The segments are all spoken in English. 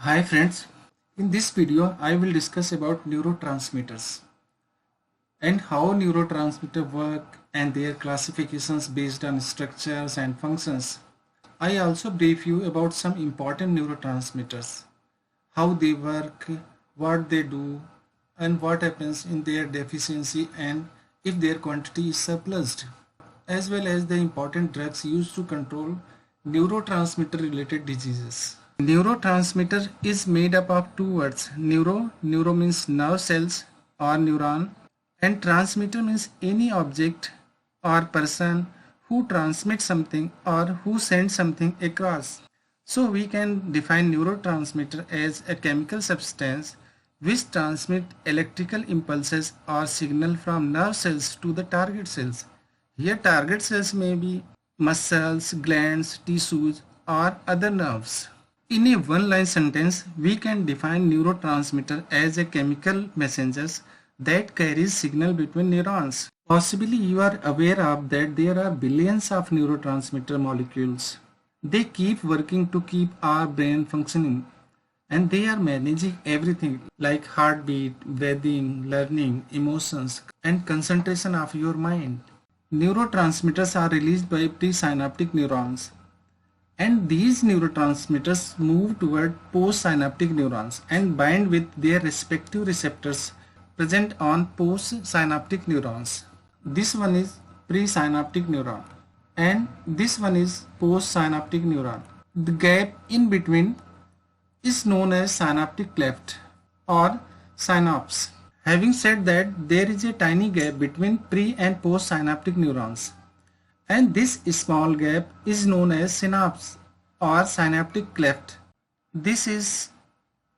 Hi friends, in this video I will discuss about neurotransmitters and how neurotransmitters work and their classifications based on structures and functions. I also brief you about some important neurotransmitters, how they work, what they do, and what happens in their deficiency and if their quantity is surplused, as well as the important drugs used to control neurotransmitter related diseases. Neurotransmitter is made up of two words. Neuro means nerve cells or neuron, and transmitter means any object or person who transmits something or who sends something across. So we can define neurotransmitter as a chemical substance which transmit electrical impulses or signal from nerve cells to the target cells. Here target cells may be muscles, glands, tissues or other nerves. In a one-line sentence, we can define neurotransmitter as a chemical messengers that carries signal between neurons. Possibly you are aware of that there are billions of neurotransmitter molecules. They keep working to keep our brain functioning, and they are managing everything like heartbeat, breathing, learning, emotions, and concentration of your mind. Neurotransmitters are released by presynaptic neurons. And these neurotransmitters move toward postsynaptic neurons and bind with their respective receptors present on postsynaptic neurons. This one is presynaptic neuron and this one is postsynaptic neuron. The gap in between is known as synaptic cleft or synapse. Having said that, there is a tiny gap between pre and postsynaptic neurons. And this small gap is known as synapse or synaptic cleft. This is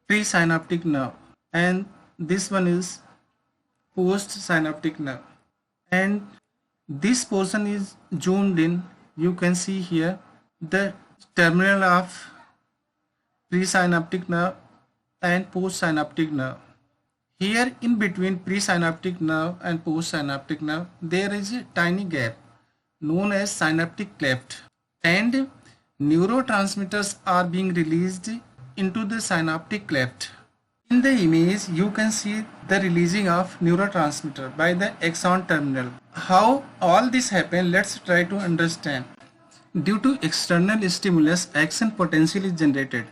presynaptic nerve and this one is postsynaptic nerve. And this portion is zoomed in. You can see here the terminal of presynaptic nerve and postsynaptic nerve. Here in between presynaptic nerve and postsynaptic nerve there is a tiny gap known as synaptic cleft, and neurotransmitters are being released into the synaptic cleft. In the image you can see the releasing of neurotransmitter by the axon terminal. How all this happens, let's try to understand. Due to external stimulus, action potential is generated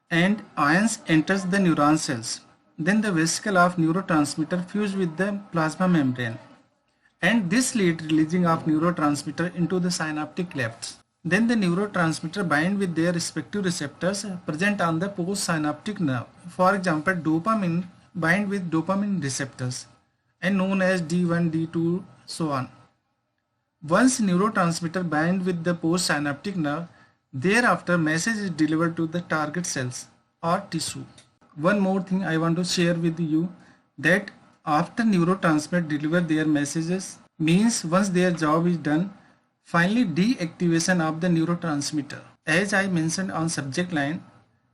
and ions enters the neuron cells. Then the vesicle of neurotransmitter fuse with the plasma membrane, and this leads releasing of neurotransmitter into the synaptic clefts. Then the neurotransmitter bind with their respective receptors present on the postsynaptic nerve. For example, dopamine bind with dopamine receptors and known as D1, D2, so on. Once neurotransmitter bind with the postsynaptic nerve, thereafter message is delivered to the target cells or tissue. One more thing I want to share with you, that after neurotransmitter deliver their messages, means once their job is done, finally deactivation of the neurotransmitter. As I mentioned on subject line,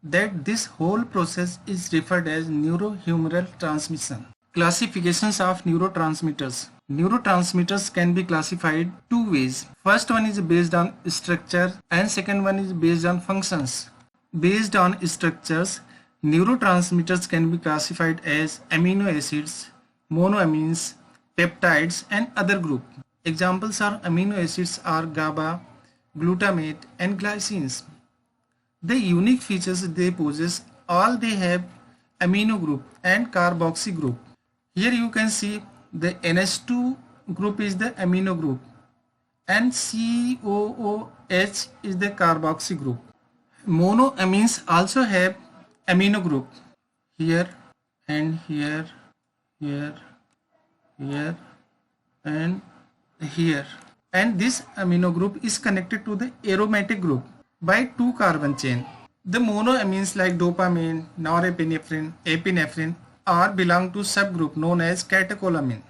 that this whole process is referred as neurohumoral transmission. Classifications of neurotransmitters. Neurotransmitters can be classified two ways. First one is based on structure and second one is based on functions. Based on structures, neurotransmitters can be classified as amino acids, monoamines, peptides and other group. Examples are amino acids are GABA, glutamate and glycines. The unique features they possess, all they have amino group and carboxy group. Here you can see the NH2 group is the amino group and COOH is the carboxy group. Monoamines also have amino group here and here and here, and this amino group is connected to the aromatic group by 2 carbon chain. The monoamines like dopamine, norepinephrine, epinephrine are belong to subgroup known as catecholamine.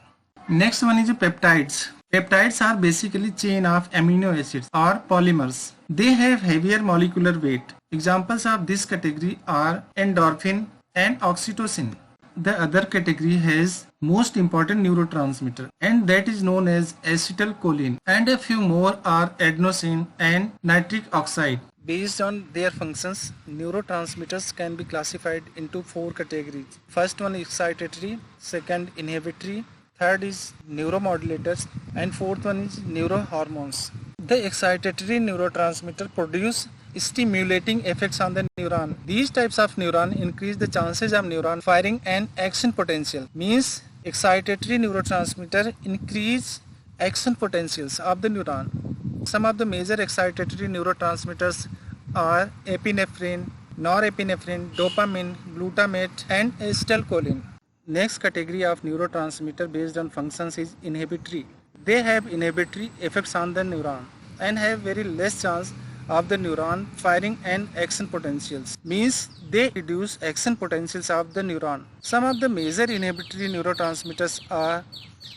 Next one is peptides. Peptides are basically chain of amino acids or polymers. They have heavier molecular weight. Examples of this category are endorphin and oxytocin. The other category has most important neurotransmitter, and that is known as acetylcholine, and a few more are adenosine and nitric oxide. Based on their functions, neurotransmitters can be classified into four categories. First one is excitatory, second inhibitory, third is neuromodulators, and fourth one is neurohormones. The excitatory neurotransmitter produce stimulating effects on the neuron. These types of neuron increase the chances of neuron firing and action potential. Means excitatory neurotransmitter increase action potentials of the neuron. Some of the major excitatory neurotransmitters are epinephrine, norepinephrine, dopamine, glutamate, and acetylcholine. Next category of neurotransmitter based on functions is inhibitory. They have inhibitory effects on the neuron and have very less chance of the neuron firing and action potentials. Means they reduce action potentials of the neuron. Some of the major inhibitory neurotransmitters are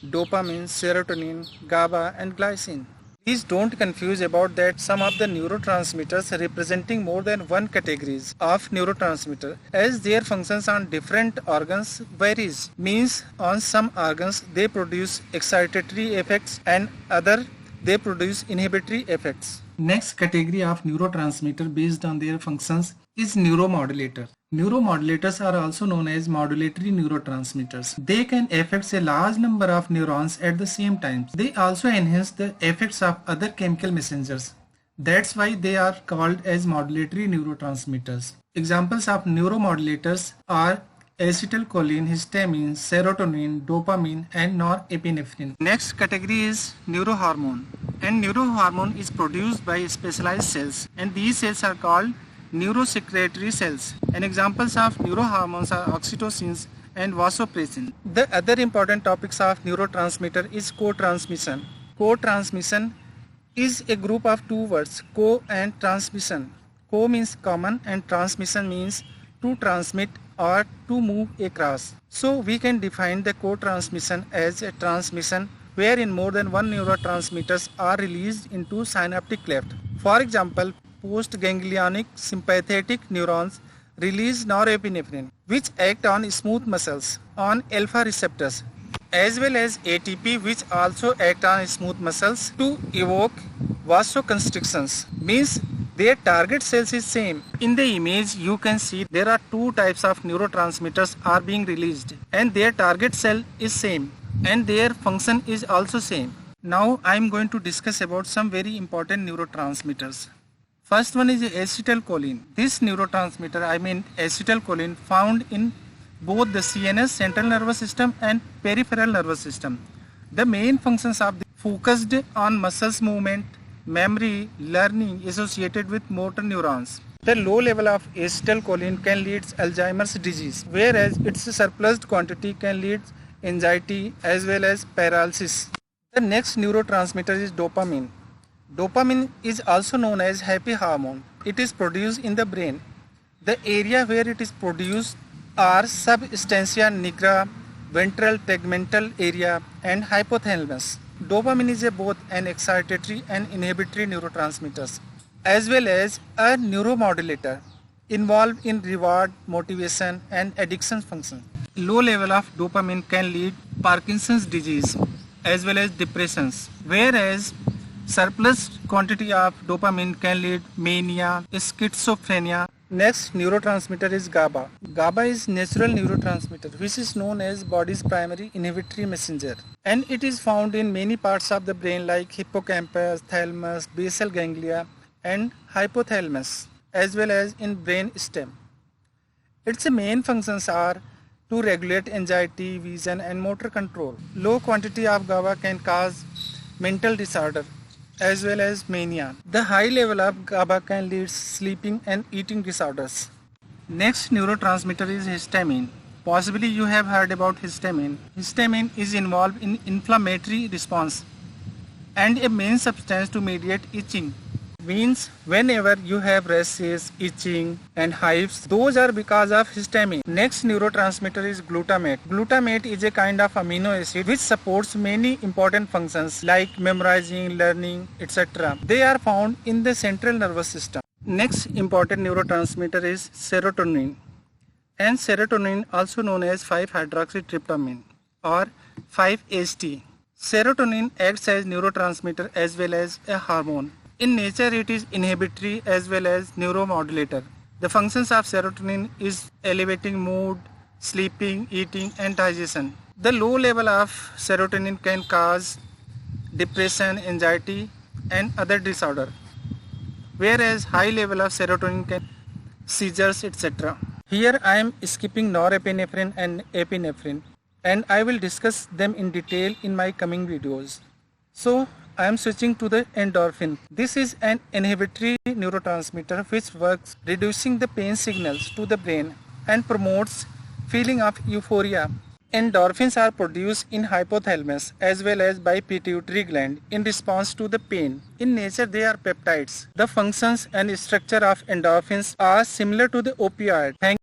dopamine, serotonin, GABA, and glycine. Please don't confuse about that some of the neurotransmitters representing more than one categories of neurotransmitter as their functions on different organs varies. Means on some organs they produce excitatory effects and other they produce inhibitory effects. Next category of neurotransmitter based on their functions is neuromodulator. Neuromodulators are also known as modulatory neurotransmitters. They can affect a large number of neurons at the same time. They also enhance the effects of other chemical messengers. That's why they are called as modulatory neurotransmitters. Examples of neuromodulators are acetylcholine, histamine, serotonin, dopamine, and norepinephrine. Next category is neurohormone. And neurohormone is produced by specialized cells, and these cells are called neurosecretory cells. And examples of neurohormones are oxytocin and vasopressin. The other important topics of neurotransmitter is co-transmission. Co-transmission is a group of two words, co and transmission. Co means common and transmission means to transmit or to move across. So we can define the co-transmission as a transmission wherein more than one neurotransmitters are released into synaptic cleft. For example, postganglionic sympathetic neurons release norepinephrine, which act on smooth muscles on alpha receptors, as well as ATP, which also act on smooth muscles to evoke vasoconstrictions. Means their target cells is same. In the image you can see there are two types of neurotransmitters are being released and their target cell is same and their function is also same. Now I am going to discuss about some very important neurotransmitters. First one is acetylcholine. This neurotransmitter, acetylcholine, found in both the CNS, central nervous system, and peripheral nervous system. The main functions of the focused on muscles movement, memory, learning associated with motor neurons. The low level of acetylcholine can lead Alzheimer's disease, whereas its surplus quantity can lead anxiety as well as paralysis. The next neurotransmitter is dopamine. Dopamine is also known as happy hormone. It is produced in the brain. The area where it is produced are substantia nigra, ventral tegmental area, and hypothalamus. Dopamine is both an excitatory and inhibitory neurotransmitter, as well as a neuromodulator involved in reward, motivation, and addiction function. Low level of dopamine can lead Parkinson's disease as well as depressions, whereas surplus quantity of dopamine can lead mania, schizophrenia. Next neurotransmitter is GABA. GABA is natural neurotransmitter which is known as body's primary inhibitory messenger, and it is found in many parts of the brain like hippocampus, thalamus, basal ganglia, and hypothalamus, as well as in brain stem. Its main functions are to regulate anxiety, vision, and motor control. Low quantity of GABA can cause mental disorder as well as mania. The high level of GABA can lead sleeping and eating disorders. Next neurotransmitter is histamine. Possibly you have heard about histamine. Histamine is involved in inflammatory response and a main substance to mediate itching. Means whenever you have rashes, itching, and hives, those are because of histamine. Next neurotransmitter is glutamate. Glutamate is a kind of amino acid which supports many important functions like memorizing, learning, etc. They are found in the central nervous system. Next important neurotransmitter is serotonin. And serotonin, also known as 5-hydroxytryptamine or 5-HT. Serotonin acts as neurotransmitter as well as a hormone. In nature, it is inhibitory as well as neuromodulator. The functions of serotonin is elevating mood, sleeping, eating, and digestion. The low level of serotonin can cause depression, anxiety, and other disorder, whereas high level of serotonin can seizures, etc. Here I am skipping norepinephrine and epinephrine, and I will discuss them in detail in my coming videos. So I am switching to the endorphin. This is an inhibitory neurotransmitter which works reducing the pain signals to the brain and promotes feeling of euphoria. Endorphins are produced in hypothalamus as well as by pituitary gland in response to the pain. In nature, they are peptides. The functions and structure of endorphins are similar to the opioid. Thank